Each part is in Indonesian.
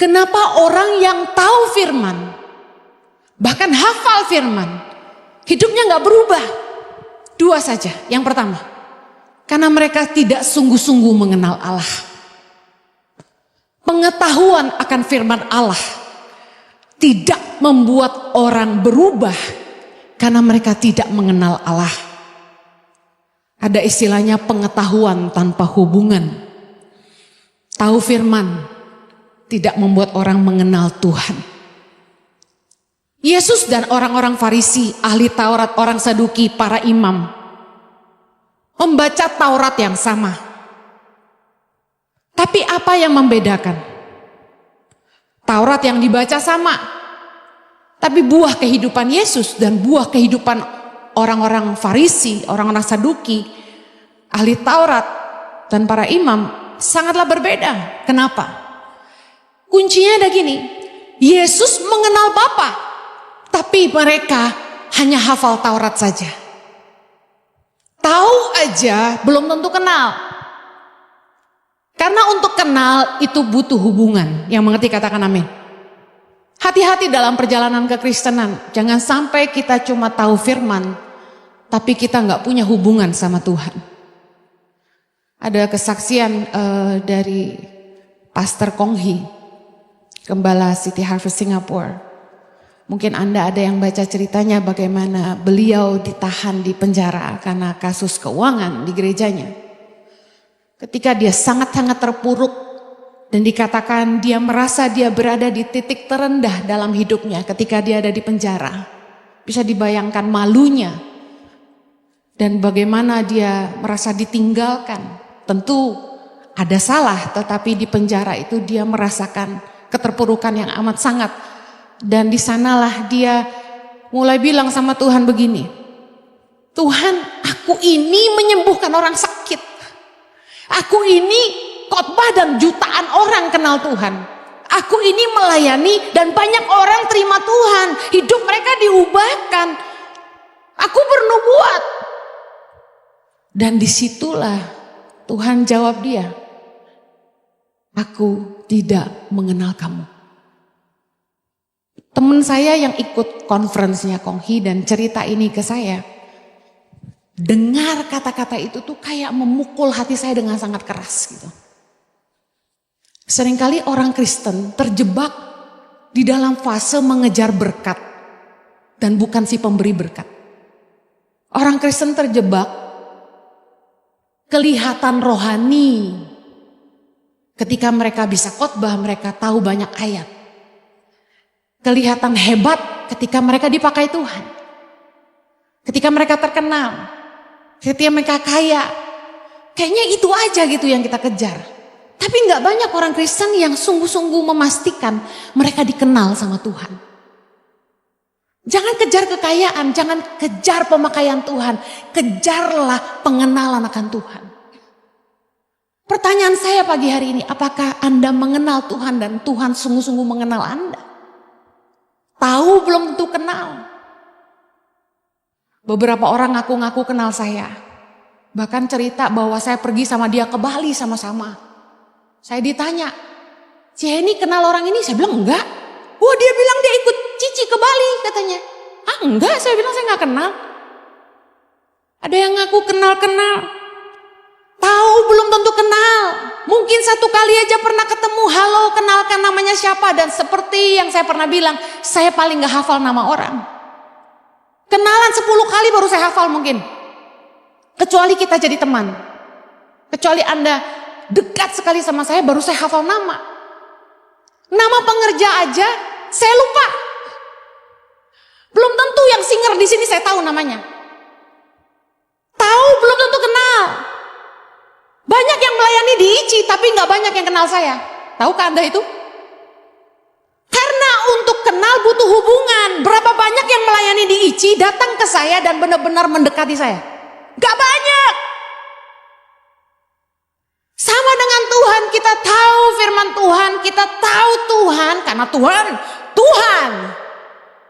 Kenapa orang yang tahu firman, bahkan hafal firman, hidupnya gak berubah? Dua saja. Yang pertama, karena mereka tidak sungguh-sungguh mengenal Allah. Pengetahuan akan firman Allah tidak membuat orang berubah karena mereka tidak mengenal Allah. Ada istilahnya pengetahuan tanpa hubungan. Tahu firman tidak membuat orang mengenal Tuhan. Yesus dan orang-orang Farisi, ahli Taurat, orang Saduki, para imam membaca Taurat yang sama. Tapi apa yang membedakan? Taurat yang dibaca sama, tapi buah kehidupan Yesus dan buah kehidupan orang-orang Farisi, orang-orang Saduki, ahli Taurat dan para imam sangatlah berbeda. Kenapa? Kuncinya ada gini, Yesus mengenal Bapa, tapi mereka hanya hafal Taurat saja. Tahu aja belum tentu kenal. Karena untuk kenal itu butuh hubungan. Yang mengerti katakan amin. Hati-hati dalam perjalanan kekristenan. Jangan sampai kita cuma tahu firman, tapi kita nggak punya hubungan sama Tuhan. Ada kesaksian dari Pastor Kong Hee, Gembala City Harvest Singapore. Mungkin Anda ada yang baca ceritanya bagaimana beliau ditahan di penjara karena kasus keuangan di gerejanya. Ketika dia sangat-sangat terpuruk dan dikatakan dia merasa dia berada di titik terendah dalam hidupnya ketika dia ada di penjara. Bisa dibayangkan malunya dan bagaimana dia merasa ditinggalkan. Tentu ada salah, tetapi di penjara itu dia merasakan keterpurukan yang amat sangat. Dan di sanalah dia mulai bilang sama Tuhan begini, Tuhan, aku ini menyembuhkan orang sakit. Aku ini khotbah dan jutaan orang kenal Tuhan. Aku ini melayani dan banyak orang terima Tuhan. Hidup mereka diubahkan. Aku bernubuat. Dan disitulah Tuhan jawab dia, aku tidak mengenal kamu. Teman saya yang ikut konferensinya Kong Hee dan cerita ini ke saya, dengar kata-kata itu tuh kayak memukul hati saya dengan sangat keras gitu. Seringkali orang Kristen terjebak di dalam fase mengejar berkat dan bukan si pemberi berkat. Orang Kristen terjebak kelihatan rohani ketika mereka bisa khotbah, mereka tahu banyak ayat. Kelihatan hebat ketika mereka dipakai Tuhan. Ketika mereka terkenal, ketika mereka kaya. Kayaknya itu aja gitu yang kita kejar. Tapi gak banyak orang Kristen yang sungguh-sungguh memastikan mereka dikenal sama Tuhan. Jangan kejar kekayaan, jangan kejar pemakaian Tuhan. Kejarlah pengenalan akan Tuhan. Pertanyaan saya pagi hari ini, apakah Anda mengenal Tuhan dan Tuhan sungguh-sungguh mengenal Anda? Tahu belum tentu kenal. Beberapa orang ngaku-ngaku kenal saya. Bahkan cerita bahwa saya pergi sama dia ke Bali sama-sama. Saya ditanya, Jenny kenal orang ini? Saya bilang enggak. Wah, dia bilang dia ikut Cici ke Bali katanya. Ah enggak, saya bilang saya enggak kenal. Ada yang ngaku kenal-kenal. Tahu belum tentu kenal. Mungkin satu kali aja pernah ketemu, halo kenalkan namanya siapa. Dan seperti yang saya pernah bilang, saya paling gak hafal nama orang. Kenalan 10 kali baru saya hafal mungkin. Kecuali kita jadi teman. Kecuali Anda dekat sekali sama saya baru saya hafal nama. Nama pengerja aja saya lupa. Belum tentu yang singer di sini saya tahu namanya. Tahu belum tentu kenal. Banyak yang melayani di ICI tapi gak banyak yang kenal saya. Tahukah Anda itu? Karena untuk kenal butuh hubungan. Berapa banyak yang melayani di ICI datang ke saya dan benar-benar mendekati saya? Gak banyak. Sama dengan Tuhan, kita tahu firman Tuhan, kita tahu Tuhan karena Tuhan.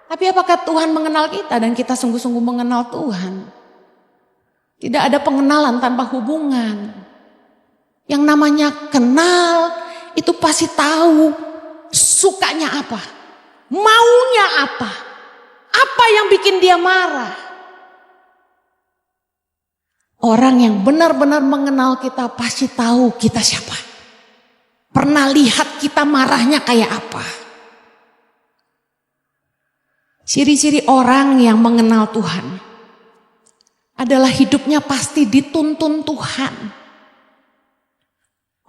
Tapi apakah Tuhan mengenal kita dan kita sungguh-sungguh mengenal Tuhan? Tidak ada pengenalan tanpa hubungan. Yang namanya kenal itu pasti tahu Sukanya apa? Maunya apa? Apa yang bikin dia marah? Orang yang benar-benar mengenal kita pasti tahu kita siapa. Pernah lihat kita marahnya kayak apa. Ciri-ciri orang yang mengenal Tuhan adalah hidupnya pasti dituntun Tuhan.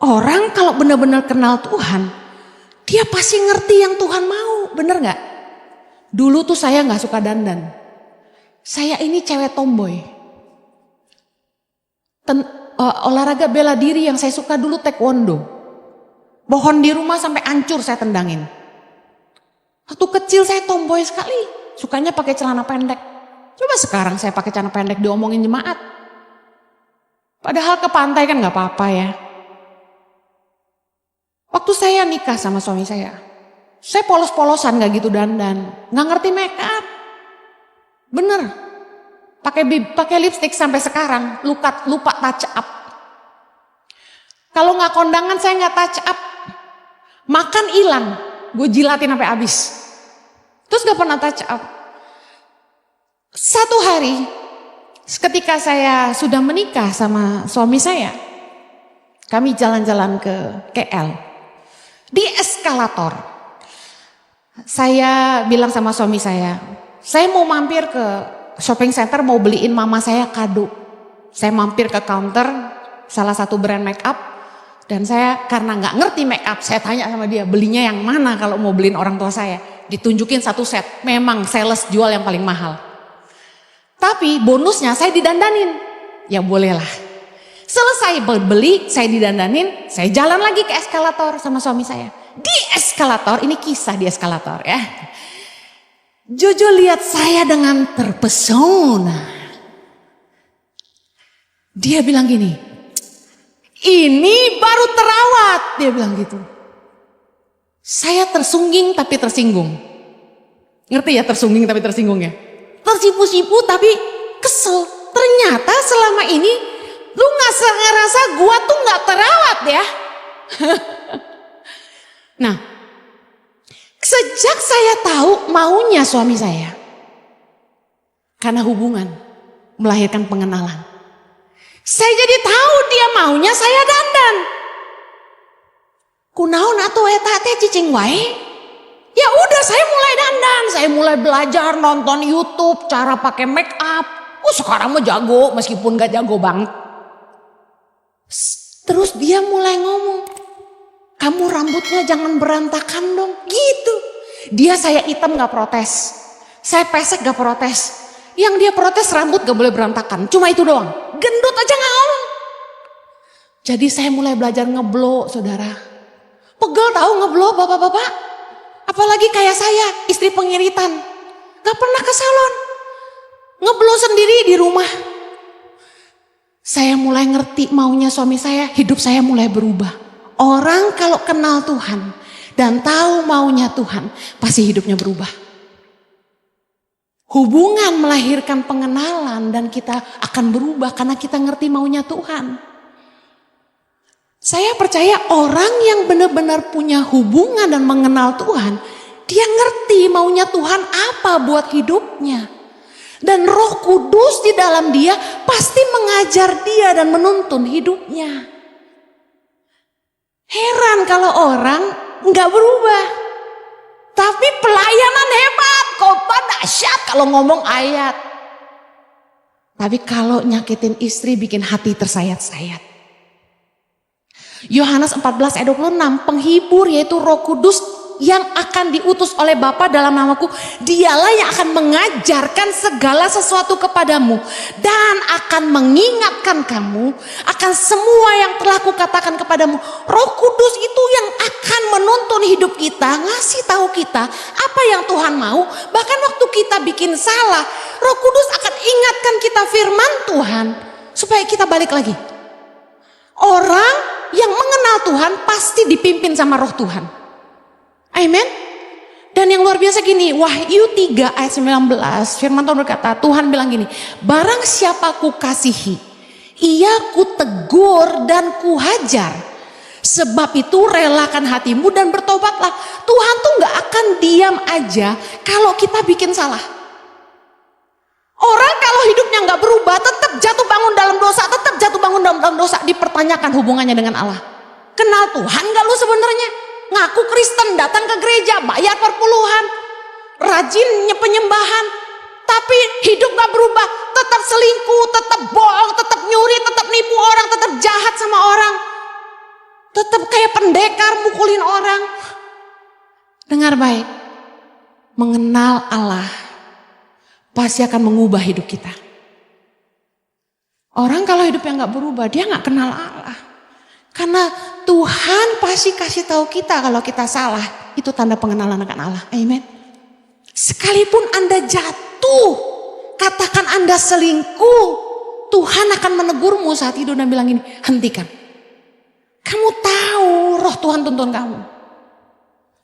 Orang kalau benar-benar kenal Tuhan, dia pasti ngerti yang Tuhan mau, bener gak? Dulu tuh saya gak suka dandan. Saya ini cewek tomboy. Olahraga bela diri yang saya suka dulu taekwondo. Pohon di rumah sampai hancur saya tendangin. Waktu kecil saya tomboy sekali, sukanya pakai celana pendek. Coba sekarang saya pakai celana pendek diomongin jemaat. Padahal ke pantai kan gak apa-apa ya. Waktu saya nikah sama suami saya polos-polosan gak gitu dandan, gak ngerti make up. Bener, pakai lipstick sampai sekarang, lupa touch up. Kalau gak kondangan saya gak touch up. Makan hilang, gue jilatin sampai habis. Terus gak pernah touch up. Satu hari ketika saya sudah menikah sama suami saya, kami jalan-jalan ke KL. Di eskalator, saya bilang sama suami saya mau mampir ke shopping center mau beliin mama saya kado. Saya mampir ke counter salah satu brand make up, dan saya karena nggak ngerti make up, saya tanya sama dia belinya yang mana kalau mau beliin orang tua saya. Ditunjukin satu set, memang sales jual yang paling mahal. Tapi bonusnya saya didandanin, ya bolehlah. Selesai beli, saya didandanin, saya jalan lagi ke eskalator sama suami saya. Di eskalator, ini kisah di eskalator ya. Jojo lihat saya dengan terpesona. Dia bilang gini, ini baru terawat, dia bilang gitu. Saya tersungging tapi tersinggung. Ngerti ya tersungging tapi tersinggung ya? Tersipu-sipu tapi kesel. Ternyata selama ini lu gak ngerasa gua tuh gak terawat ya. Nah, sejak saya tahu maunya suami saya, karena hubungan melahirkan pengenalan, saya jadi tahu dia maunya saya dandan. Kunaon atuh eta teh cicing wae. Ya udah saya mulai dandan, saya mulai belajar nonton YouTube cara pakai make up. Sekarang mah jago meskipun gak jago banget. Terus dia mulai ngomong, kamu rambutnya jangan berantakan dong, gitu. Dia saya hitam gak protes, saya pesek gak protes. Yang dia protes rambut gak boleh berantakan, cuma itu doang. Gendut aja gak ngomong. Jadi saya mulai belajar ngeblow, saudara. Pegel tahu ngeblow bapak-bapak. Apalagi kayak saya, istri pengiritan, gak pernah ke salon. Ngeblow sendiri di rumah. Saya mulai ngerti maunya suami saya, hidup saya mulai berubah. Orang kalau kenal Tuhan dan tahu maunya Tuhan, pasti hidupnya berubah. Hubungan melahirkan pengenalan dan kita akan berubah karena kita ngerti maunya Tuhan. Saya percaya orang yang benar-benar punya hubungan dan mengenal Tuhan, dia ngerti maunya Tuhan apa buat hidupnya. Dan Roh Kudus di dalam dia pasti mengajar dia dan menuntun hidupnya. Heran kalau orang nggak berubah. Tapi pelayanan hebat, khotbah dahsyat kalau ngomong ayat. Tapi kalau nyakitin istri bikin hati tersayat-sayat. Yohanes 14 ayat 26, penghibur yaitu Roh Kudus yang akan diutus oleh Bapa dalam namaku, dialah yang akan mengajarkan segala sesuatu kepadamu dan akan mengingatkan kamu akan semua yang telah kukatakan kepadamu. Roh Kudus itu yang akan menuntun hidup kita, ngasih tahu kita apa yang Tuhan mau. Bahkan waktu kita bikin salah, Roh Kudus akan ingatkan kita firman Tuhan supaya kita balik lagi. Orang yang mengenal Tuhan pasti dipimpin sama Roh Tuhan. Amin. Dan yang luar biasa gini, Wahyu 3 ayat 19, firman Tuhan berkata, Tuhan bilang gini, barang siapa ku kasihi, ia ku tegur dan ku hajar. Sebab itu relakan hatimu dan bertobatlah. Tuhan tuh diam aja kalau kita bikin salah. Orang kalau hidupnya nggak berubah, tetap jatuh bangun dalam dosa, tetap jatuh bangun dalam dosa, dipertanyakan hubungannya dengan Allah. Kenal Tuhan nggak lu sebenarnya? Ngaku Kristen, datang ke gereja, bayar perpuluhan, rajin penyembahan, tapi hidup nggak berubah, tetap selingkuh, tetap bohong, tetap nyuri, tetap nipu orang, tetap jahat sama orang, tetap kayak pendekar mukulin orang. Dengar baik, mengenal Allah pasti akan mengubah hidup kita. Orang kalau hidupnya nggak berubah, dia nggak kenal Allah. Karena Tuhan pasti kasih tahu kita kalau kita salah. Itu tanda pengenalan akan Allah. Amin. Sekalipun Anda jatuh, katakan Anda selingkuh, Tuhan akan menegurmu saat itu dan bilang ini, hentikan. Kamu tahu roh Tuhan tuntun kamu.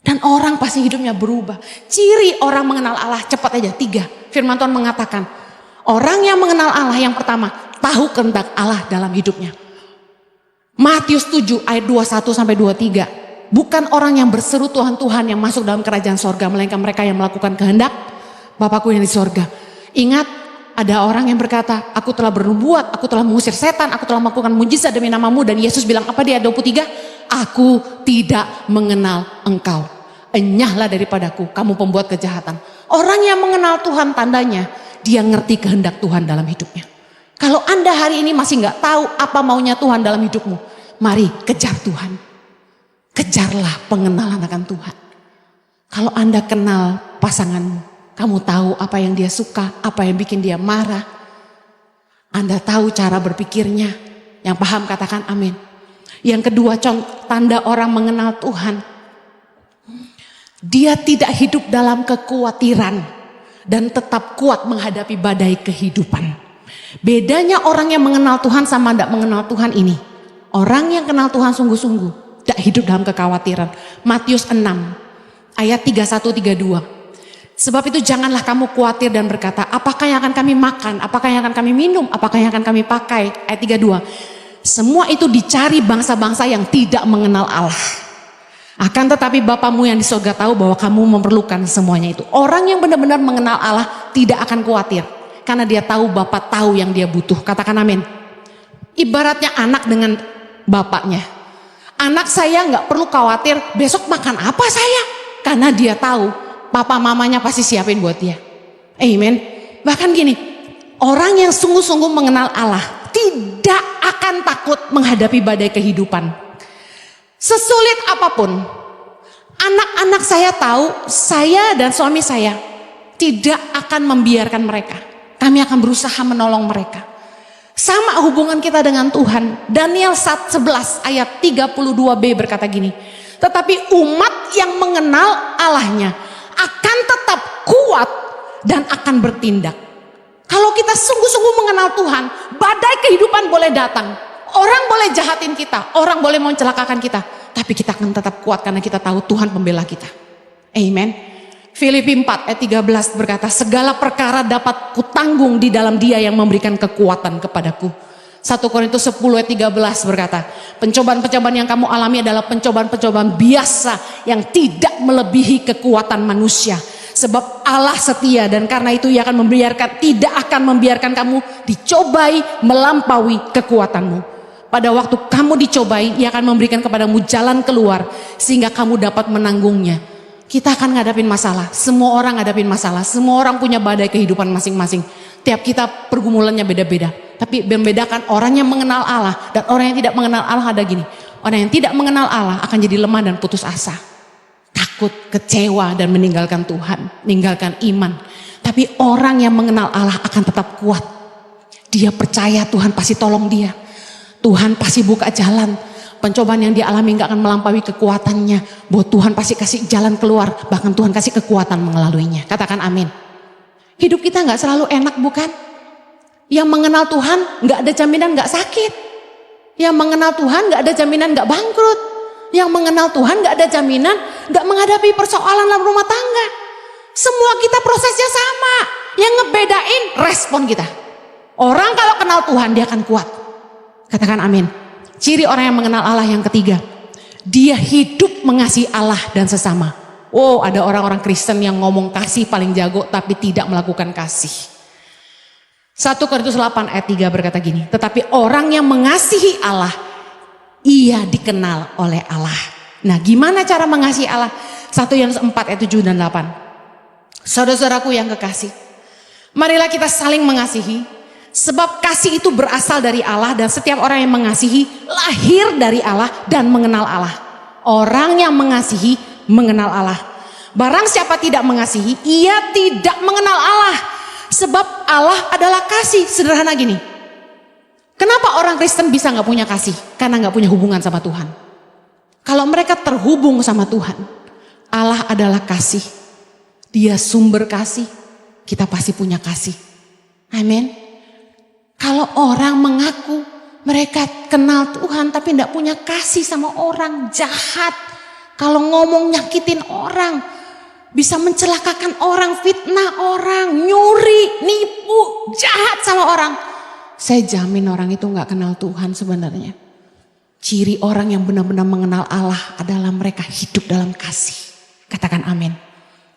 Dan orang pasti hidupnya berubah. Ciri orang mengenal Allah, cepat aja 3. Firman Tuhan mengatakan, orang yang mengenal Allah yang pertama, tahu kehendak Allah dalam hidupnya. Matius 7 ayat 21 sampai 23. Bukan orang yang berseru Tuhan Tuhan yang masuk dalam kerajaan sorga, melainkan mereka yang melakukan kehendak Bapakku yang di sorga. Ingat, ada orang yang berkata, aku telah bernubuat, aku telah mengusir setan, aku telah melakukan mujizat demi namamu. Dan Yesus bilang apa di ayat 23? Aku tidak mengenal engkau. Enyahlah daripadaku, kamu pembuat kejahatan. Orang yang mengenal Tuhan tandanya, dia ngerti kehendak Tuhan dalam hidupnya. Kalau Anda hari ini masih gak tahu apa maunya Tuhan dalam hidupmu, mari kejar Tuhan. Kejarlah pengenalan akan Tuhan. Kalau Anda kenal pasanganmu, kamu tahu apa yang dia suka, apa yang bikin dia marah. Anda tahu cara berpikirnya. Yang paham katakan amin. Yang kedua, tanda orang mengenal Tuhan. Dia tidak hidup dalam kekhawatiran dan tetap kuat menghadapi badai kehidupan. Bedanya orang yang mengenal Tuhan sama tidak mengenal Tuhan ini. Orang yang kenal Tuhan sungguh-sungguh tidak hidup dalam kekhawatiran. Matius 6 ayat 31-32. Sebab itu janganlah kamu khawatir dan berkata, apakah yang akan kami makan, apakah yang akan kami minum, apakah yang akan kami pakai. Ayat 32. Semua itu dicari bangsa-bangsa yang tidak mengenal Allah. Akan tetapi Bapamu yang di surga tahu bahwa kamu memerlukan semuanya itu. Orang yang benar-benar mengenal Allah tidak akan khawatir. Karena dia tahu Bapa tahu yang dia butuh. Katakan amin. Ibaratnya anak dengan bapaknya. Anak saya nggak perlu khawatir besok makan apa saya. Karena dia tahu papa mamanya pasti siapin buat dia. Amen. Bahkan gini, orang yang sungguh-sungguh mengenal Allah tidak akan takut menghadapi badai kehidupan. Sesulit apapun, anak-anak saya tahu saya dan suami saya tidak akan membiarkan mereka. Kami akan berusaha menolong mereka. Sama hubungan kita dengan Tuhan. Daniel 11 ayat 32b berkata gini. Tetapi umat yang mengenal Allahnya akan tetap kuat dan akan bertindak. Kalau kita sungguh-sungguh mengenal Tuhan, badai kehidupan boleh datang. Orang boleh jahatin kita, orang boleh mencelakakan kita. Tapi kita akan tetap kuat karena kita tahu Tuhan pembela kita. Amen. Filipi 4 ayat 13 berkata, segala perkara dapat kutanggung di dalam Dia yang memberikan kekuatan kepadaku. 1 Korintus 10 ayat 13 berkata, pencobaan-pencobaan yang kamu alami adalah pencobaan-pencobaan biasa yang tidak melebihi kekuatan manusia. Sebab Allah setia dan karena itu Ia akan tidak akan membiarkan kamu dicobai melampaui kekuatanmu. Pada waktu kamu dicobai, Ia akan memberikan kepadamu jalan keluar sehingga kamu dapat menanggungnya. Kita akan ngadapin masalah, semua orang ngadapin masalah, semua orang punya badai kehidupan masing-masing. Tiap kita pergumulannya beda-beda. Tapi membedakan orang yang mengenal Allah dan orang yang tidak mengenal Allah ada gini. Orang yang tidak mengenal Allah akan jadi lemah dan putus asa. Takut, kecewa dan meninggalkan Tuhan, meninggalkan iman. Tapi orang yang mengenal Allah akan tetap kuat. Dia percaya Tuhan pasti tolong dia. Tuhan pasti buka jalan. Pencobaan yang dialami gak akan melampaui kekuatannya. Bahwa Tuhan pasti kasih jalan keluar. Bahkan Tuhan kasih kekuatan mengelaluinya. Katakan amin. Hidup kita gak selalu enak bukan? Yang mengenal Tuhan gak ada jaminan gak sakit. Yang mengenal Tuhan gak ada jaminan gak bangkrut. Yang mengenal Tuhan gak ada jaminan gak menghadapi persoalan dalam rumah tangga. Semua kita prosesnya sama. Yang ngebedain respon kita. Orang kalau kenal Tuhan dia akan kuat. Katakan amin. Ciri orang yang mengenal Allah yang ketiga, dia hidup mengasihi Allah dan sesama. Oh, ada orang-orang Kristen yang ngomong kasih paling jago tapi tidak melakukan kasih. 1 Korintus 8 ayat 3 berkata gini, tetapi orang yang mengasihi Allah, ia dikenal oleh Allah. Nah, gimana cara mengasihi Allah? 1 Yohanes 4 ayat 7 dan 8. Saudara-saudaraku yang kekasih, marilah kita saling mengasihi, sebab kasih itu berasal dari Allah dan setiap orang yang mengasihi lahir dari Allah dan mengenal Allah. Orang yang mengasihi mengenal Allah. Barang siapa tidak mengasihi, ia tidak mengenal Allah. Sebab Allah adalah kasih. Sederhana gini. Kenapa orang Kristen bisa gak punya kasih? Karena gak punya hubungan sama Tuhan. Kalau mereka terhubung sama Tuhan, Allah adalah kasih. Dia sumber kasih. Kita pasti punya kasih. Amin. Kalau orang mengaku mereka kenal Tuhan tapi gak punya kasih sama orang, jahat. Kalau ngomong nyakitin orang, bisa mencelakakan orang, fitnah orang, nyuri, nipu, jahat sama orang. Saya jamin orang itu gak kenal Tuhan sebenarnya. Ciri orang yang benar-benar mengenal Allah adalah mereka hidup dalam kasih. Katakan amin.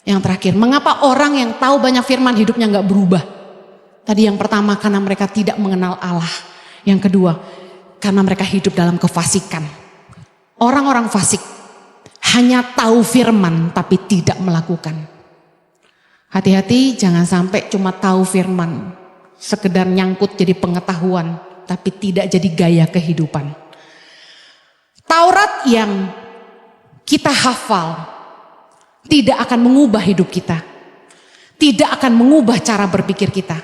Yang terakhir, mengapa orang yang tahu banyak firman hidupnya gak berubah? Tadi yang pertama, karena mereka tidak mengenal Allah. Yang kedua, karena mereka hidup dalam kefasikan. Orang-orang fasik hanya tahu firman tapi tidak melakukan. Hati-hati jangan sampai cuma tahu firman, sekedar nyangkut jadi pengetahuan tapi tidak jadi gaya kehidupan. Taurat yang kita hafal tidak akan mengubah hidup kita, tidak akan mengubah cara berpikir kita,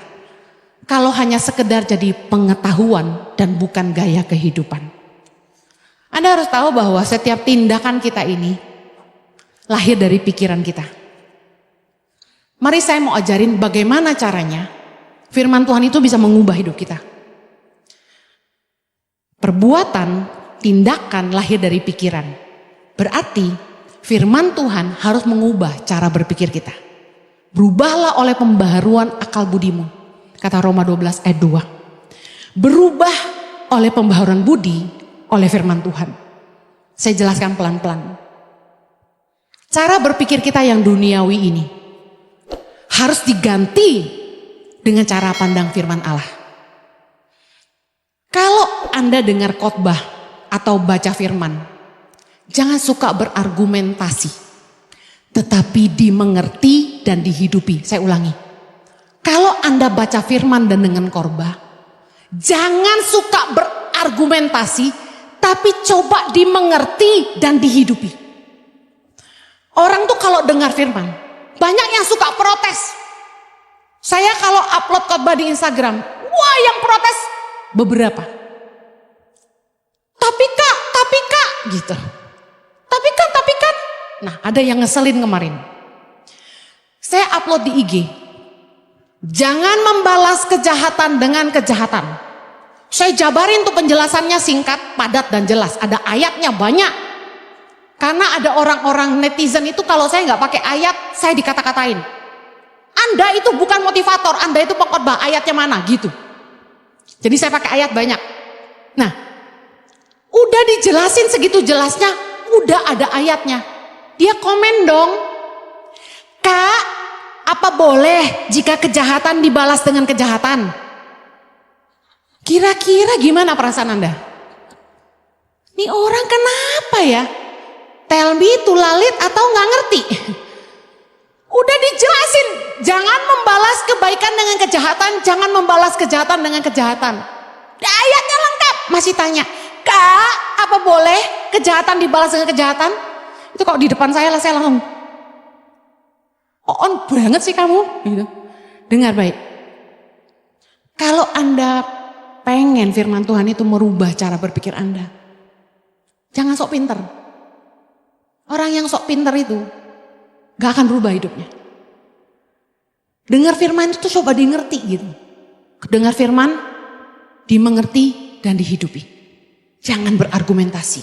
kalau hanya sekedar jadi pengetahuan dan bukan gaya kehidupan. Anda harus tahu bahwa setiap tindakan kita ini lahir dari pikiran kita. Mari saya mau ajarin bagaimana caranya firman Tuhan itu bisa mengubah hidup kita. Perbuatan, tindakan lahir dari pikiran. Berarti firman Tuhan harus mengubah cara berpikir kita. Berubahlah oleh pembaharuan akal budimu. Kata Roma 12 ayat 2. Berubah oleh pembaharuan budi oleh firman Tuhan. Saya jelaskan pelan-pelan. Cara berpikir kita yang duniawi ini harus diganti dengan cara pandang firman Allah. Kalau Anda dengar khotbah atau baca firman, jangan suka berargumentasi, tetapi dimengerti dan dihidupi. Saya ulangi. Kalau Anda baca firman dan dengan khotbah, jangan suka berargumentasi, tapi coba dimengerti dan dihidupi. Orang tuh kalau dengar firman, banyak yang suka protes. Saya kalau upload khotbah di Instagram, wah yang protes beberapa. Tapi kak, gitu. Tapi kan. Nah, ada yang ngeselin kemarin. Saya upload di IG. Jangan membalas kejahatan dengan kejahatan. Saya jabarin tuh penjelasannya singkat, padat dan jelas. Ada ayatnya banyak. Karena ada orang-orang netizen itu kalau saya nggak pakai ayat, saya dikata-katain. Anda itu bukan motivator, Anda itu pengkhotbah, ayatnya mana gitu. Jadi saya pakai ayat banyak. Nah, udah dijelasin segitu jelasnya, udah ada ayatnya. Dia komen dong, Kak, apa boleh jika kejahatan dibalas dengan kejahatan? Kira-kira gimana perasaan Anda? Ini orang kenapa ya? Tell me to lalit atau nggak ngerti? Udah dijelasin, jangan membalas kebaikan dengan kejahatan, jangan membalas kejahatan dengan kejahatan. Ayatnya lengkap, masih tanya, Kak, apa boleh kejahatan dibalas dengan kejahatan? Itu kok di depan saya langsung, on banget sih kamu, gitu. Dengar baik. Kalau Anda pengen firman Tuhan itu merubah cara berpikir Anda, jangan sok pinter. Orang yang sok pinter itu gak akan berubah hidupnya. Dengar firman itu coba di ngerti gitu. Dengar firman, dimengerti dan dihidupi. Jangan berargumentasi.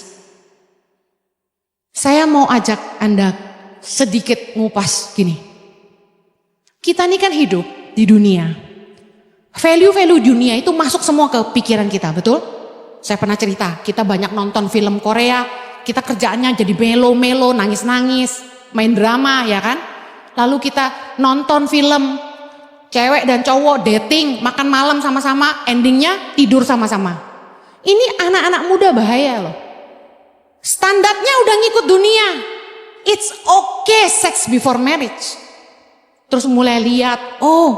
Saya mau ajak Anda sedikit ngupas gini. Kita ini kan hidup di dunia. Value-value dunia itu masuk semua ke pikiran kita, betul? Saya pernah cerita, kita banyak nonton film Korea, kita kerjaannya jadi melo-melo, nangis-nangis, main drama ya kan. Lalu kita nonton film, cewek dan cowok dating, makan malam sama-sama, endingnya tidur sama-sama. Ini anak-anak muda bahaya loh. Standarnya udah ngikut dunia. It's okay sex before marriage. Terus mulai lihat, oh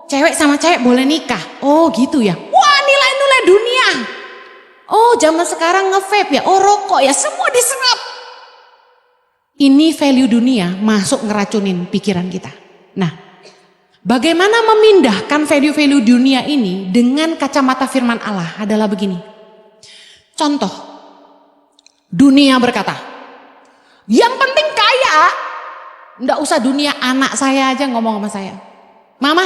cewek sama cewek boleh nikah. Oh gitu ya. Wah, nilai-nilai dunia. Oh zaman sekarang nge-vape ya, oh rokok ya, semua diserap. Ini value dunia masuk ngeracunin pikiran kita. Nah, bagaimana memindahkan value-value dunia ini dengan kacamata firman Allah adalah begini. Contoh, dunia berkata, yang penting kaya. Nggak usah dunia, anak saya aja ngomong sama saya. Mama,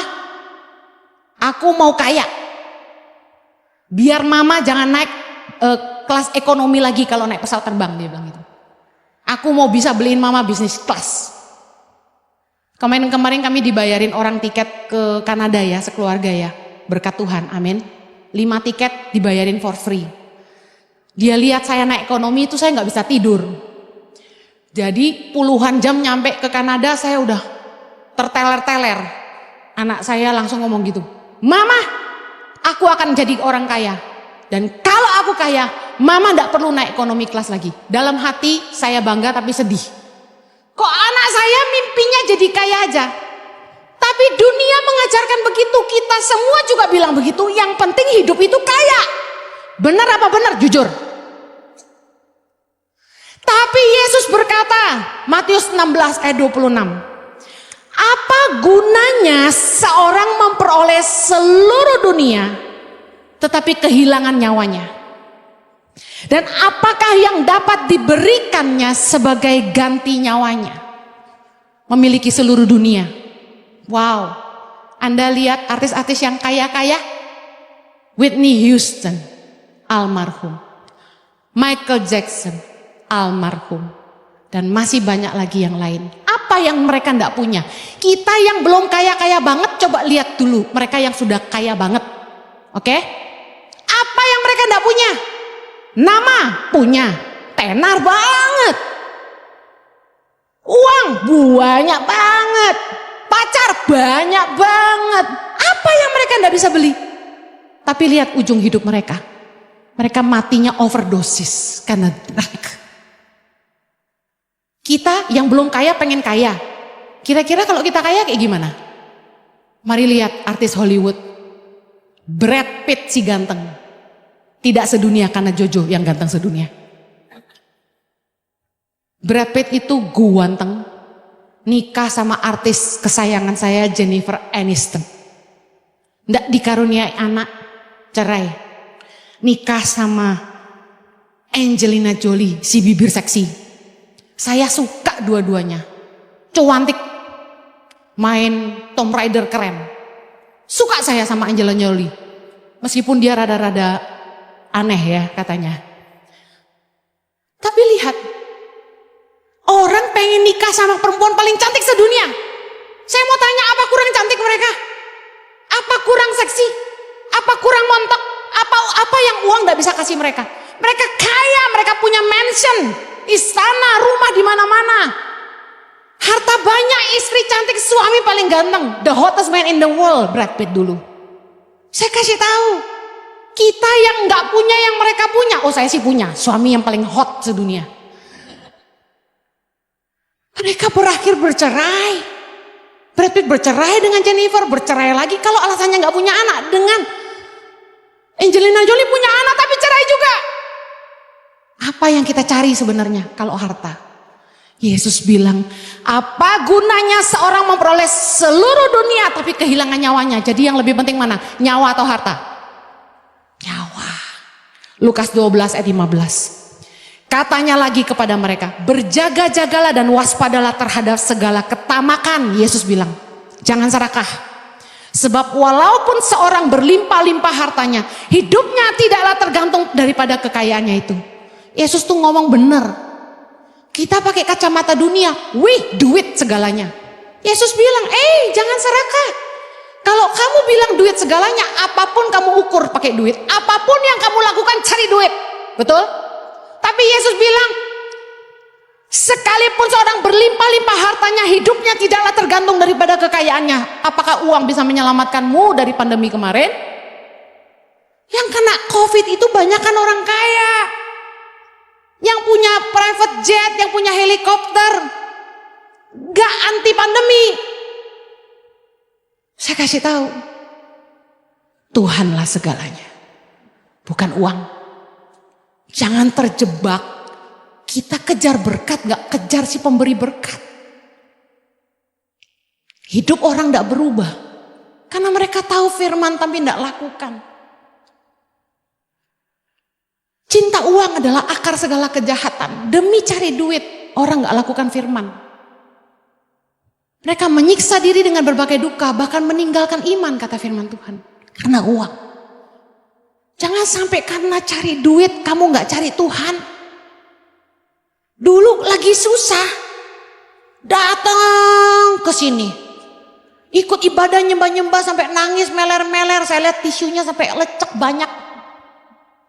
aku mau kaya. Biar mama jangan naik kelas ekonomi lagi kalau naik pesawat terbang, dia bilang gitu. Aku mau bisa beliin mama bisnis kelas. Kemarin kami dibayarin orang tiket ke Kanada ya, sekeluarga ya. Berkat Tuhan, amin. 5 tiket dibayarin for free. Dia lihat saya naik ekonomi itu saya nggak bisa tidur. Jadi puluhan jam nyampe ke Kanada saya udah terteler-teler. Anak saya langsung ngomong gitu. Mama, aku akan jadi orang kaya. Dan kalau aku kaya, mama gak perlu naik ekonomi kelas lagi. Dalam hati saya bangga tapi sedih. Kok anak saya mimpinya jadi kaya aja? Tapi dunia mengajarkan begitu, kita semua juga bilang begitu. Yang penting hidup itu kaya. Benar apa benar? Jujur. Tapi Yesus berkata, Matius 16 ayat 26. Apa gunanya seorang memperoleh seluruh dunia tetapi kehilangan nyawanya? Dan apakah yang dapat diberikannya sebagai ganti nyawanya? Memiliki seluruh dunia. Wow, Anda lihat artis-artis yang kaya-kaya? Whitney Houston, almarhum. Michael Jackson, almarhum. Dan masih banyak lagi yang lain. Apa yang mereka tidak punya? Kita yang belum kaya-kaya banget, coba lihat dulu mereka yang sudah kaya banget. Oke? Apa yang mereka tidak punya? Nama punya, tenar banget. Uang banyak banget. Pacar banyak banget. Apa yang mereka tidak bisa beli? Tapi lihat ujung hidup mereka. Mereka matinya overdosis karena drug. Kita yang belum kaya pengen kaya. Kira-kira kalau kita kaya kayak gimana? Mari lihat artis Hollywood. Brad Pitt si ganteng. Tidak sedunia karena Jojo yang ganteng sedunia. Brad Pitt itu ganteng. Nikah sama artis kesayangan saya Jennifer Aniston. Nggak dikaruniai anak, cerai. Nikah sama Angelina Jolie, si bibir seksi. Saya suka dua-duanya. Cuantik. Main Tomb Raider keren. Suka saya sama Angelina Jolie. Meskipun dia rada-rada aneh ya katanya. Tapi lihat. Orang pengen nikah sama perempuan paling cantik sedunia. Saya mau tanya, apa kurang cantik mereka? Apa kurang seksi? Apa kurang montok? Apa yang uang gak bisa kasih mereka? Mereka kaya, mereka punya mansion, istana, rumah di mana-mana. Harta banyak, istri cantik, suami paling ganteng. The hottest man in the world, Brad Pitt dulu. Saya kasih tahu, kita yang gak punya yang mereka punya. Oh, saya sih punya, suami yang paling hot sedunia. Mereka berakhir bercerai. Brad Pitt bercerai dengan Jennifer, bercerai lagi kalau alasannya gak punya anak. Dengan Angelina Jolie punya anak tapi cerai juga. Apa yang kita cari sebenarnya kalau harta? Yesus bilang, apa gunanya seorang memperoleh seluruh dunia tapi kehilangan nyawanya? Jadi yang lebih penting mana? Nyawa atau harta? Nyawa. Lukas 12 ayat 15. Katanya lagi kepada mereka, berjaga-jagalah dan waspadalah terhadap segala ketamakan. Yesus bilang, jangan serakah. Sebab walaupun seorang berlimpah-limpah hartanya, hidupnya tidaklah tergantung daripada kekayaannya itu. Yesus tuh ngomong bener. Kita pakai kacamata dunia, wih duit segalanya. Yesus bilang, jangan serakah. Kalau kamu bilang duit segalanya, apapun kamu ukur pakai duit. Apapun yang kamu lakukan cari duit. Betul? Tapi Yesus bilang, Sekalipun seorang berlimpah-limpah hartanya, hidupnya tidaklah tergantung daripada kekayaannya. Apakah uang bisa menyelamatkanmu dari pandemi kemarin? Yang kena COVID itu banyak kan orang kaya, yang punya private jet, yang punya helikopter, gak anti pandemi. Saya kasih tahu, Tuhanlah segalanya, bukan uang. Jangan terjebak. Kita kejar berkat, gak kejar si pemberi berkat. Hidup orang gak berubah karena mereka tahu firman tapi gak lakukan. Cinta uang adalah akar segala kejahatan. Demi cari duit, orang gak lakukan firman. Mereka menyiksa diri dengan berbagai duka, bahkan meninggalkan iman, kata firman Tuhan, karena uang. Jangan sampai karena cari duit kamu gak cari Tuhan. Dulu lagi susah, datang ke sini, ikut ibadah nyembah-nyembah sampai nangis meler-meler. Saya lihat tisunya sampai lecek banyak,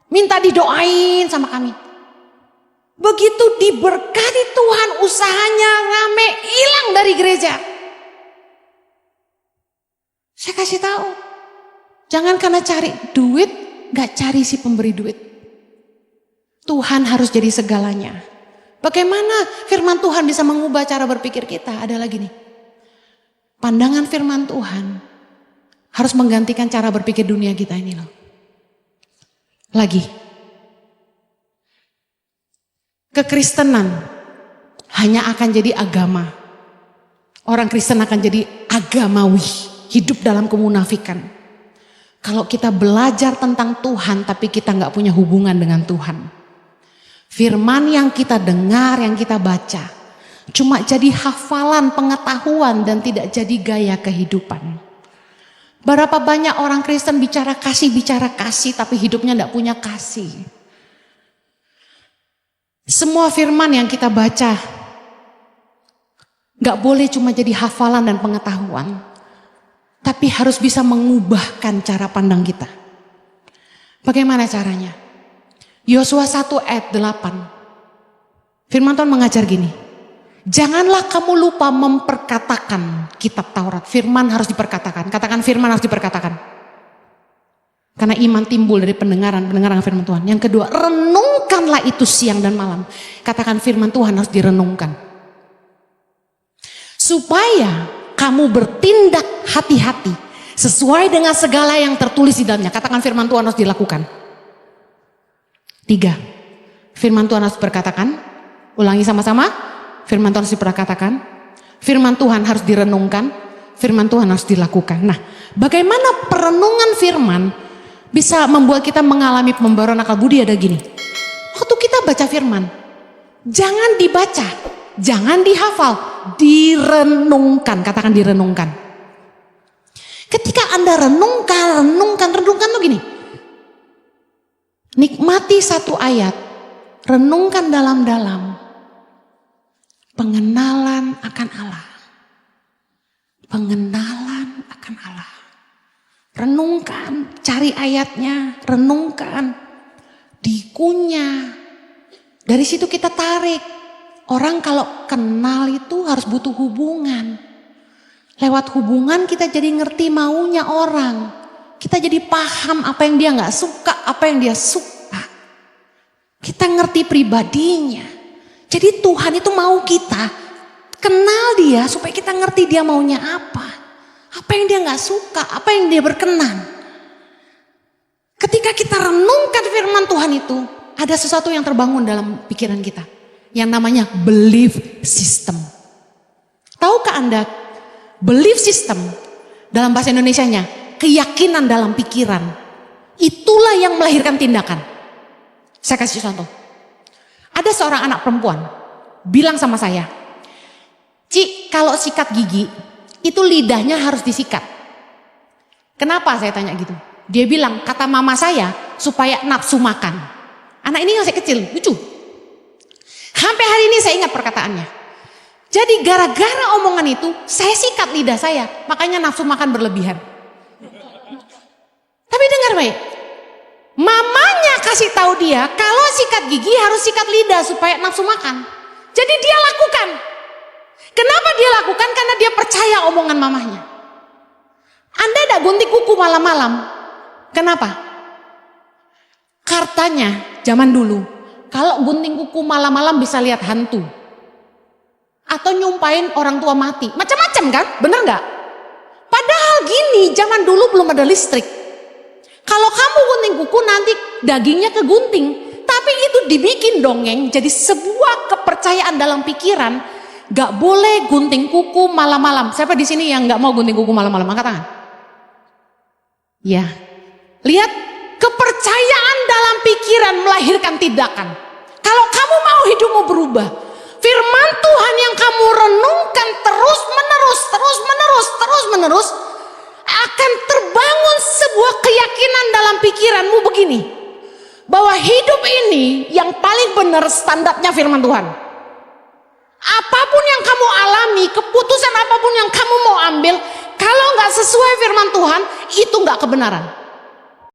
minta didoain sama kami. Begitu diberkati Tuhan, usahanya rame, hilang dari gereja. Saya kasih tahu, jangan karena cari duit gak cari si pemberi duit. Tuhan harus jadi segalanya. Bagaimana firman Tuhan bisa mengubah cara berpikir kita? Ada lagi nih. Pandangan firman Tuhan harus menggantikan cara berpikir dunia kita ini loh. Lagi. Kekristenan hanya akan jadi agama. Orang Kristen akan jadi agamawi, hidup dalam kemunafikan. Kalau kita belajar tentang Tuhan tapi kita gak punya hubungan dengan Tuhan. Firman yang kita dengar, yang kita baca, cuma jadi hafalan pengetahuan dan tidak jadi gaya kehidupan. Berapa banyak orang Kristen bicara kasih, tapi hidupnya tidak punya kasih. Semua firman yang kita baca gak boleh cuma jadi hafalan dan pengetahuan, tapi harus bisa mengubahkan cara pandang kita. Bagaimana caranya? Yosua 1 ayat 8. Firman Tuhan mengajar gini. Janganlah kamu lupa memperkatakan kitab Taurat. Firman harus diperkatakan. Katakan firman harus diperkatakan. Karena iman timbul dari pendengaran firman Tuhan. Yang kedua, renungkanlah itu siang dan malam. Katakan firman Tuhan harus direnungkan. Supaya kamu bertindak hati-hati sesuai dengan segala yang tertulis di dalamnya. Katakan firman Tuhan harus dilakukan. 3. Firman Tuhan harus diperkatakan. Ulangi sama-sama. Firman Tuhan harus diperkatakan. Firman Tuhan harus direnungkan. Firman Tuhan harus dilakukan. Nah, bagaimana perenungan firman bisa membuat kita mengalami pembaruan akal budi? Ada gini. Waktu kita baca firman, jangan dibaca, jangan dihafal, direnungkan. Katakan direnungkan. Ketika Anda renungkan tuh gini. Nikmati satu ayat, renungkan dalam-dalam, pengenalan akan Allah. Pengenalan akan Allah. Renungkan, cari ayatnya, renungkan, dikunyah. Dari situ kita tarik. Orang kalau kenal itu harus butuh hubungan. Lewat hubungan kita jadi ngerti maunya orang. Kita jadi paham apa yang dia gak suka, apa yang dia suka. Kita ngerti pribadinya. Jadi Tuhan itu mau kita kenal dia supaya kita ngerti dia maunya apa. Apa yang dia gak suka, apa yang dia berkenan. Ketika kita renungkan firman Tuhan itu, ada sesuatu yang terbangun dalam pikiran kita. Yang namanya belief system. Tahukah Anda, belief system dalam bahasa Indonesianya, keyakinan dalam pikiran, itulah yang melahirkan tindakan. Saya kasih contoh. Ada seorang anak perempuan bilang sama saya, Ci, kalau sikat gigi itu lidahnya harus disikat. Kenapa saya tanya gitu? Dia bilang, kata mama saya supaya nafsu makan. Anak ini masih kecil, lucu. Sampai hari ini saya ingat perkataannya. Jadi gara-gara omongan itu saya sikat lidah saya, makanya nafsu makan berlebihan. Tapi dengar baik, mamanya kasih tahu dia kalau sikat gigi harus sikat lidah supaya nafsu makan. Jadi dia lakukan. Kenapa dia lakukan? Karena dia percaya omongan mamahnya. Anda tidak gunting kuku malam-malam. Kenapa? Katanya zaman dulu, kalau gunting kuku malam-malam bisa lihat hantu. Atau nyumpain orang tua mati. Macam-macam kan? Bener nggak? Padahal gini, zaman dulu belum ada listrik. Kalau kamu gunting kuku nanti dagingnya kegunting. Tapi itu dibikin dongeng jadi sebuah kepercayaan dalam pikiran. Gak boleh gunting kuku malam-malam. Siapa di sini yang gak mau gunting kuku malam-malam? Angkat tangan. Ya, lihat, kepercayaan dalam pikiran melahirkan tindakan. Kalau kamu mau hidupmu berubah, firman Tuhan yang kamu renungkan terus menerus akan terbangun sebuah keyakinan dalam pikiranmu begini, bahwa hidup ini yang paling benar standarnya firman Tuhan. Apapun yang kamu alami, keputusan apapun yang kamu mau ambil, kalau nggak sesuai firman Tuhan, itu nggak kebenaran.